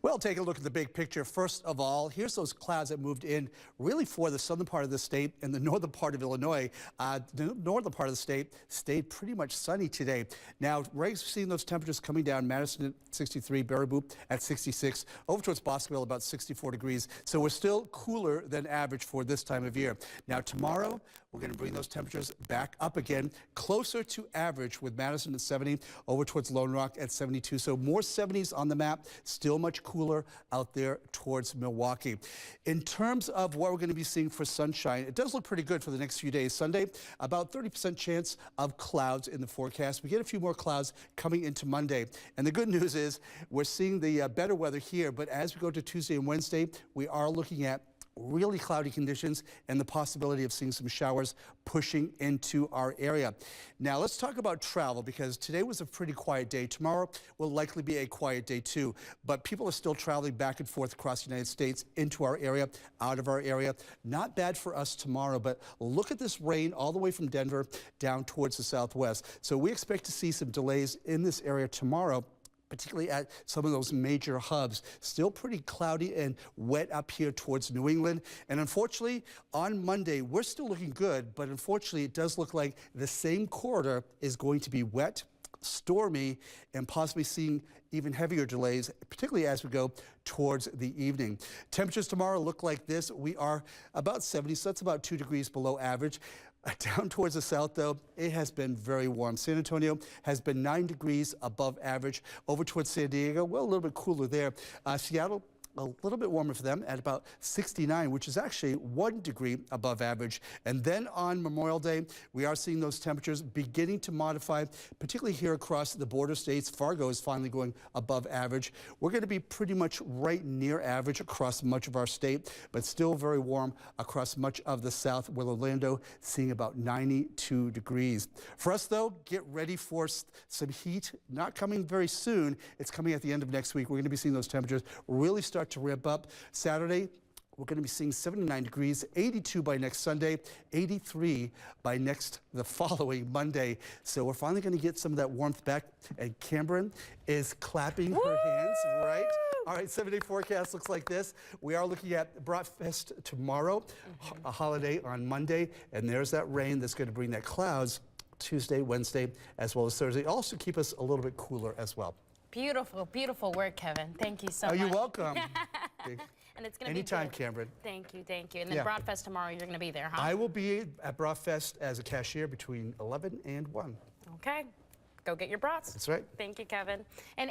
Well, take a look at the big picture. First of all, here's those clouds that moved in really for the southern part of the state and the northern part of Illinois. The northern part of the state stayed pretty much sunny today. Now, we're seeing those temperatures coming down. Madison at 63, Baraboo at 66, over towards Bosqueville about 64 degrees. So we're still cooler than average for this time of year. Now, tomorrow, we're going to bring those temperatures back up again, closer to average with Madison at 70, over towards Lone Rock at 72. So more 70s on the map, still much cooler out there towards Milwaukee. In terms of what we're going to be seeing for sunshine, it does look pretty good for the next few days. Sunday, about 30% chance of clouds in the forecast. We get a few more clouds coming into Monday. And the good news is we're seeing the better weather here, but as we go to Tuesday and Wednesday, we are looking at really cloudy conditions and the possibility of seeing some showers pushing into our area. Now let's talk about travel, because today was a pretty quiet day. Tomorrow will likely be a quiet day too, but people are still traveling back and forth across the United States into our area, out of our area. Not bad for us tomorrow, but look at this rain all the way from Denver down towards the southwest. So we expect to see some delays in this area tomorrow, particularly at some of those major hubs. Still pretty cloudy and wet up here towards New England. And unfortunately, on Monday, we're still looking good, but unfortunately, it does look like the same corridor is going to be wet, stormy, and possibly seeing even heavier delays, particularly as we go towards the evening. Temperatures tomorrow look like this. We are about 70, so that's about 2 degrees below average. Down towards the south, though, it has been very warm. San Antonio has been 9 degrees above average. Over towards San Diego, well, a little bit cooler there. Seattle, a little bit warmer for them at about 69, which is actually 1 degree above average. And then on Memorial Day, we are seeing those temperatures beginning to modify, particularly here across the border states. Fargo is finally going above average. We're going to be pretty much right near average across much of our state, but still very warm across much of the south, with Orlando seeing about 92 degrees. For us, though, get ready for some heat. Not coming very soon. It's coming at the end of next week. We're going to be seeing those temperatures really start to ramp up. Saturday, we're going to be seeing 79 degrees, 82 by next Sunday, 83 by the following Monday. So we're finally going to get some of that warmth back. And Cameron is clapping her hands, right? All right, 7-day forecast looks like this. We are looking at Bratfest tomorrow, a holiday on Monday, and there's that rain that's going to bring that clouds Tuesday, Wednesday, as well as Thursday. Also keep us a little bit cooler as well. Beautiful, beautiful work, Kevin. Thank you so much. Oh, you're welcome. And it's going to be anytime, good. Cameron. Thank you, thank you. And then Bratfest tomorrow, you're going to be there, huh? I will be at Bratfest as a cashier between 11 and 1. Okay. Go get your brats. That's right. Thank you, Kevin. And